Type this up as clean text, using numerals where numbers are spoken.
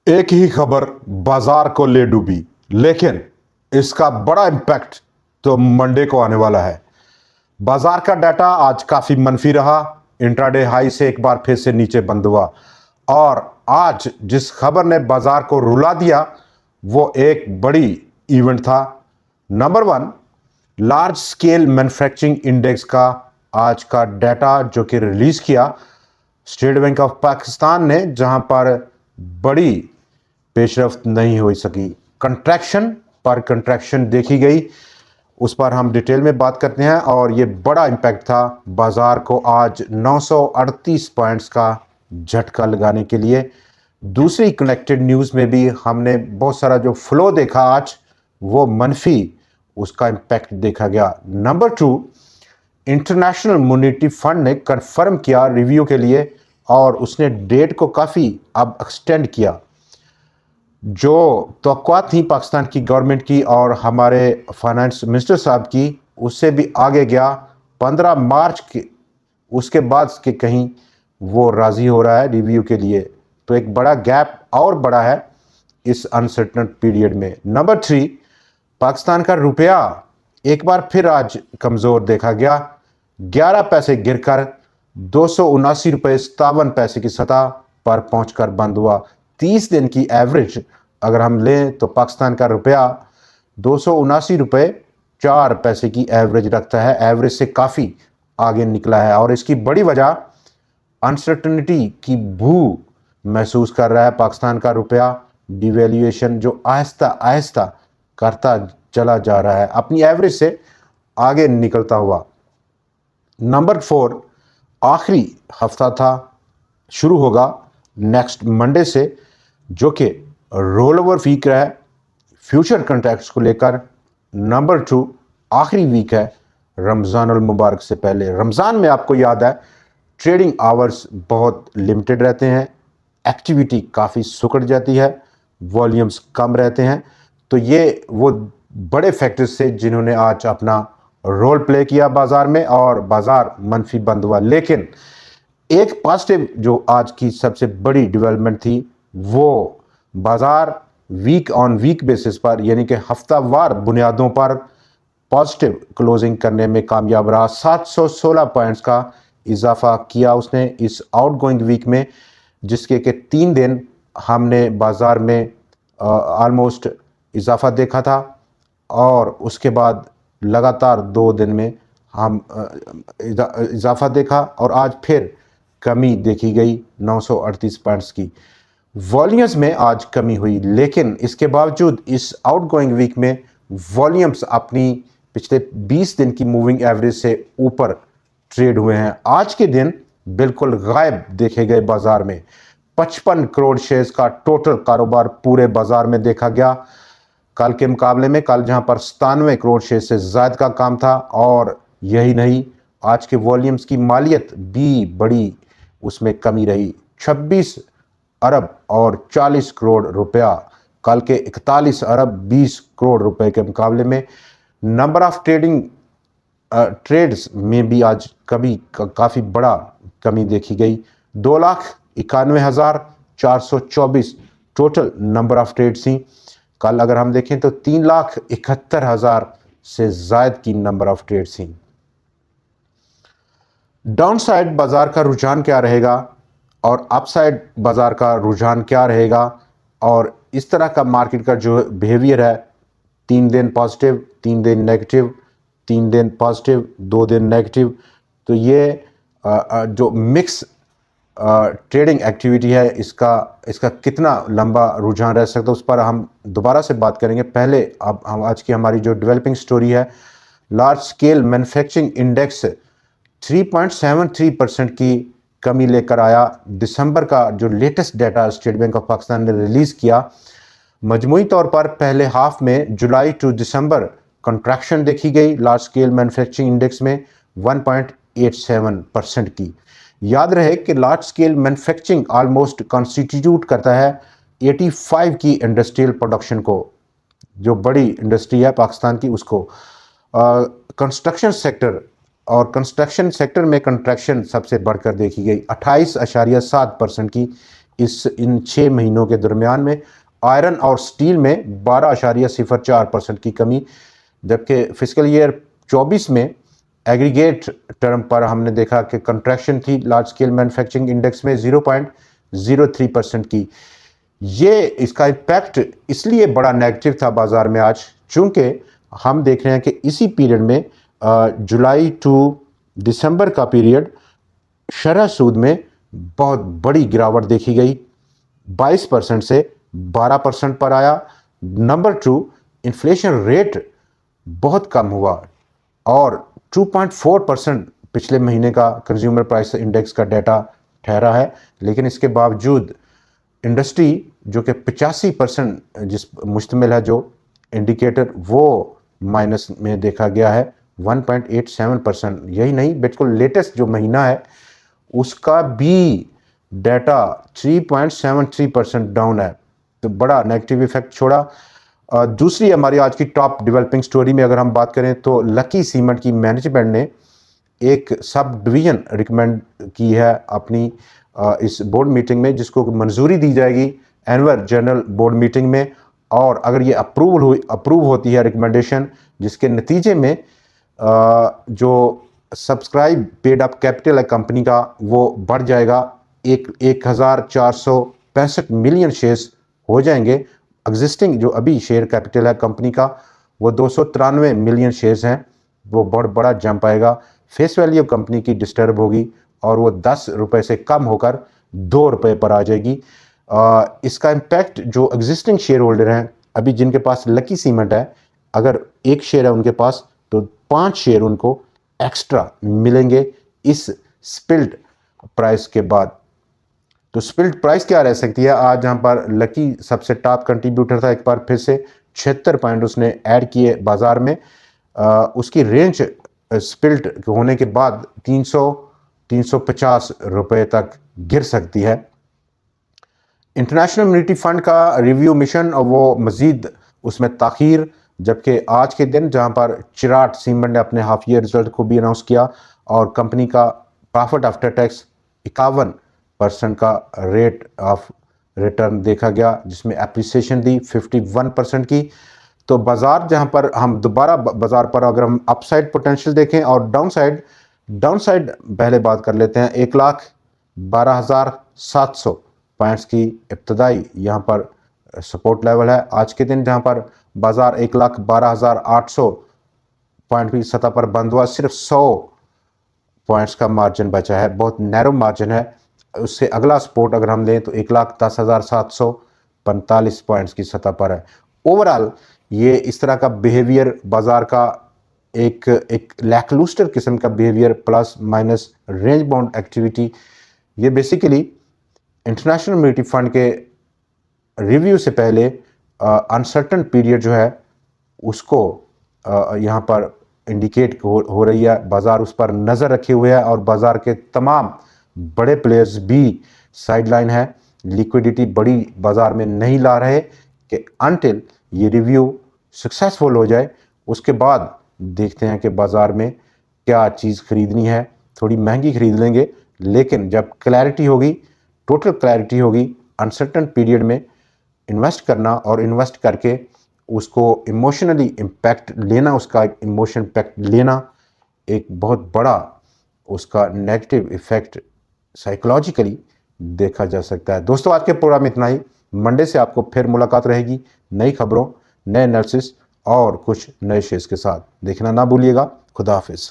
एक ही खबर बाजार को ले डूबी, लेकिन इसका बड़ा इम्पैक्ट तो मंडे को आने वाला है। बाजार का डाटा आज काफी मनफी रहा। इंट्राडे हाई से एक बार फिर से नीचे बंद हुआ और आज जिस खबर ने बाजार को रुला दिया वो एक बड़ी इवेंट था। Number one, large scale manufacturing index का आज का डाटा जो कि रिलीज किया स्टेट बैंक ऑफ पाकिस्तान ने, जहां पर बड़ी पेशरफ्त नहीं हो सकी। कंट्रैक्शन पर कंट्रैक्शन देखी गई, उस पर हम डिटेल में बात करते हैं और ये बड़ा इम्पैक्ट था बाजार को आज 938 पॉइंट्स का झटका लगाने के लिए। दूसरी कनेक्टेड न्यूज़ में भी हमने बहुत सारा जो फ्लो देखा आज वो मनफी, उसका इम्पैक्ट देखा गया। Number two, international monetary fund ने कंफर्म किया रिव्यू के लिए और उसने डेट को काफ़ी अब एक्सटेंड किया। जो तवक्कुआ थी पाकिस्तान की गवर्नमेंट की और हमारे फाइनेंस मिनिस्टर साहब की, उससे भी आगे गया 15 मार्च के, उसके बाद के कहीं वो राज़ी हो रहा है रिव्यू के लिए। तो एक बड़ा गैप और बड़ा है इस अनसर्टन पीरियड में। नंबर थ्री, पाकिस्तान का रुपया एक बार फिर आज कमज़ोर देखा गया। 11 पैसे गिरकर 279 रुपये 57 पैसे की सतह पर पहुंचकर बंद हुआ। 30 दिन की एवरेज अगर हम लें तो पाकिस्तान का रुपया 279 रुपये 4 पैसे की एवरेज रखता है। एवरेज से काफ़ी आगे निकला है और इसकी बड़ी वजह अनसर्टनिटी की भू महसूस कर रहा है पाकिस्तान का रुपया। डिवेल्यूएशन जो आहिस्ता आहिस्ता करता चला जा रहा है, अपनी एवरेज से आगे निकलता हुआ। नंबर फोर, आखिरी हफ्ता था, शुरू होगा नेक्स्ट मंडे से, जो कि रोल ओवर वीक है फ्यूचर कॉन्ट्रैक्ट्स को लेकर। नंबर टू, आखिरी वीक है रमज़ान अल मुबारक से पहले। रमज़ान में आपको याद है ट्रेडिंग आवर्स बहुत लिमिटेड रहते हैं, एक्टिविटी काफ़ी सुकड़ जाती है, वॉल्यूम्स कम रहते हैं। तो ये वो बड़े फैक्टर्स से जिन्होंने आज अपना रोल प्ले किया बाजार में और बाजार मनफी बंद हुआ। लेकिन एक पॉजिटिव जो आज की सबसे बड़ी डेवलपमेंट थी वो बाजार वीक ऑन वीक बेसिस पर, यानी कि हफ्तावार बुनियादों पर पॉजिटिव क्लोजिंग करने में कामयाब रहा। 716 पॉइंट्स का इजाफा किया उसने इस आउटगोइंग वीक में, जिसके कि 3 दिन हमने बाजार में ऑलमोस्ट इजाफा देखा था और उसके बाद लगातार 2 दिन में हम इजाफा देखा और आज फिर कमी देखी गई 938 पॉइंट्स की। वॉल्यूम्स में आज कमी हुई, लेकिन इसके बावजूद इस आउटगोइंग वीक में वॉल्यूम्स अपनी पिछले 20 दिन की मूविंग एवरेज से ऊपर ट्रेड हुए हैं। आज के दिन बिल्कुल गायब देखे गए बाजार में। 55 करोड़ शेयर्स का टोटल कारोबार पूरे बाजार में देखा गया। कल के मुकाबले में कल जहां पर 97 करोड़ शेयर से ज़्यादा का काम था, और यही नहीं, आज के वॉल्यूम्स की मालियत भी बड़ी उसमें कमी रही। 26 अरब और 40 करोड़ रुपया कल के 41 अरब 20 करोड़ रुपए के मुकाबले में। नंबर ऑफ ट्रेड्स में भी आज काफ़ी बड़ा कमी देखी गई। 2,91,424 टोटल नंबर ऑफ ट्रेड्स थी। कल अगर हम देखें तो 3,71,000 से ज़ायद की नंबर ऑफ ट्रेड्स थी। डाउन साइड बाजार का रुझान क्या रहेगा और अपसाइड बाजार का रुझान क्या रहेगा, और इस तरह का मार्केट का जो बिहेवियर है, 3 दिन पॉजिटिव, 3 दिन नेगेटिव, 3 दिन पॉजिटिव, 2 दिन नेगेटिव, तो ये जो मिक्स ट्रेडिंग एक्टिविटी है, इसका कितना लंबा रुझान रह सकता है उस पर हम दोबारा से बात करेंगे। पहले अब हम आज की हमारी जो डेवलपिंग स्टोरी है, लार्ज स्केल मैन्युफैक्चरिंग इंडेक्स 3.73% की कमी लेकर आया। दिसंबर का जो latest data state bank of Pakistan ने रिलीज़ किया, मजमूई तौर पर पहले हाफ में जुलाई टू दिसंबर कंट्रैक्शन देखी गई लार्ज स्केल मैन्युफैक्चरिंग इंडेक्स में 1.87% की। याद रहे कि large scale manufacturing almost constitute करता है 85 की इंडस्ट्रियल प्रोडक्शन को, जो बड़ी इंडस्ट्री है पाकिस्तान की उसको। कंस्ट्रक्शन सेक्टर और कंस्ट्रक्शन सेक्टर में कंट्रैक्शन सबसे बढ़कर देखी गई, 28.7% की इन 6 महीनों के दरमियान में। आयरन और स्टील में 12.04% की कमी, जबकि फिजिकल ईयर 24 में एग्रीगेट टर्म पर हमने देखा कि कंट्रैक्शन थी लार्ज स्केल मैन्युफैक्चरिंग इंडेक्स में 0.03% की। ये इसका इम्पैक्ट इसलिए बड़ा नेगेटिव था बाजार में आज, चूंकि हम देख रहे हैं कि इसी पीरियड में जुलाई टू दिसंबर का पीरियड शरह सूद में बहुत बड़ी गिरावट देखी गई, 22% से 12% पर आया। नंबर 2, इन्फ्लेशन रेट बहुत कम हुआ और 2.4% पिछले महीने का कंज्यूमर प्राइस इंडेक्स का डाटा ठहरा है। लेकिन इसके बावजूद इंडस्ट्री जो कि 85% जिस मुश्तमिल है जो इंडिकेटर, वो माइनस में देखा गया है 1.87%। यही नहीं, बिल्कुल लेटेस्ट जो महीना है उसका भी डाटा 3.73% डाउन है, तो बड़ा नेगेटिव इफेक्ट छोड़ा। दूसरी हमारी आज की टॉप डेवलपिंग स्टोरी में अगर हम बात करें तो लकी सीमेंट की मैनेजमेंट ने एक सब डिवीज़न रिकमेंड की है अपनी इस बोर्ड मीटिंग में, जिसको मंजूरी दी जाएगी एनुअल जनरल बोर्ड मीटिंग में। और अगर ये अप्रूव होती है रिकमेंडेशन, जिसके नतीजे में जो सब्सक्राइब पेड अप कैपिटल है कंपनी का वो बढ़ जाएगा, 1465 मिलियन शेयर्स हो जाएंगे। एग्जिस्टिंग जो अभी शेयर कैपिटल है कंपनी का वो 293 मिलियन शेयर्स हैं, वो बहुत बड़ा जंप आएगा। फेस वैल्यू कंपनी की डिस्टर्ब होगी और वो 10 रुपये से कम होकर 2 रुपये पर आ जाएगी। इसका इम्पैक्ट जो एग्जिस्टिंग शेयर होल्डर हैं अभी जिनके पास लकी सीमेंट है, अगर एक शेयर है उनके पास तो 5 शेयर उनको एक्स्ट्रा मिलेंगे इस स्पिल्ड प्राइस के बाद। तो स्पिल्ड प्राइस क्या रह सकती है? आज जहाँ पर लकी सबसे टॉप कंट्रीब्यूटर था, एक बार फिर से 76 पॉइंट उसने ऐड किए बाजार में। उसकी रेंज स्पिल्ड होने के बाद 350 रुपये तक गिर सकती है। इंटरनेशनल मॉनेटरी फंड का रिव्यू मिशन और वो मज़ीद उसमें ताख़ीर, जबकि आज के दिन जहां पर चिराट सीमेंट ने अपने हाफ ईयर रिजल्ट को भी अनाउंस किया और कंपनी का प्रॉफिट आफ्टर टैक्स 51% का रेट ऑफ रिटर्न देखा गया, जिसमें एप्रिसिएशन दी 51% की। तो बाज़ार जहां पर हम दोबारा बाज़ार पर अगर हम अपसाइड पोटेंशियल देखें और डाउनसाइड पहले बात कर लेते हैं। 1,12,700 पॉइंट्स की इब्तदाई यहाँ पर सपोर्ट लेवल है आज के दिन, जहाँ पर बाज़ार 1,12,800 पॉइंट की सतह पर बंद हुआ। सिर्फ 100 पॉइंट्स का मार्जिन बचा है, बहुत नैरो मार्जिन है। उससे अगला सपोर्ट अगर हम लें तो 1,10,745 पॉइंट्स की सतह पर है। ओवरऑल ये इस तरह का बिहेवियर बाज़ार का एक लैकलूस्टर किस्म का behaviour plus minus range bound activity, ये बेसिकली इंटरनेशनल मॉनेटरी फंड के रिव्यू से पहले अनसर्टन पीरियड जो है उसको यहाँ पर इंडिकेट हो रही है। बाज़ार उस पर नज़र रखे हुए है और बाज़ार के तमाम बड़े प्लेयर्स भी साइडलाइन है, लिक्विडिटी बड़ी बाज़ार में नहीं ला रहे कि अनटिल ये रिव्यू सक्सेसफुल हो जाए उसके बाद देखते हैं कि बाज़ार में क्या चीज़ खरीदनी है। थोड़ी महंगी खरीद लेंगे, लेकिन जब क्लैरिटी होगी, टोटल क्लैरिटी होगी, अनसर्टन पीरियड में इन्वेस्ट करना और इन्वेस्ट करके उसको इमोशनली इम्पैक्ट लेना, उसका इमोशन इम्पैक्ट लेना एक बहुत बड़ा उसका नेगेटिव इफेक्ट साइकोलॉजिकली देखा जा सकता है। दोस्तों, आज के प्रोग्राम में इतना ही। मंडे से आपको फिर मुलाकात रहेगी नई खबरों, नए एनालिसिस और कुछ नए शेयर्स के साथ। देखना ना भूलिएगा। खुदा हाफिज़।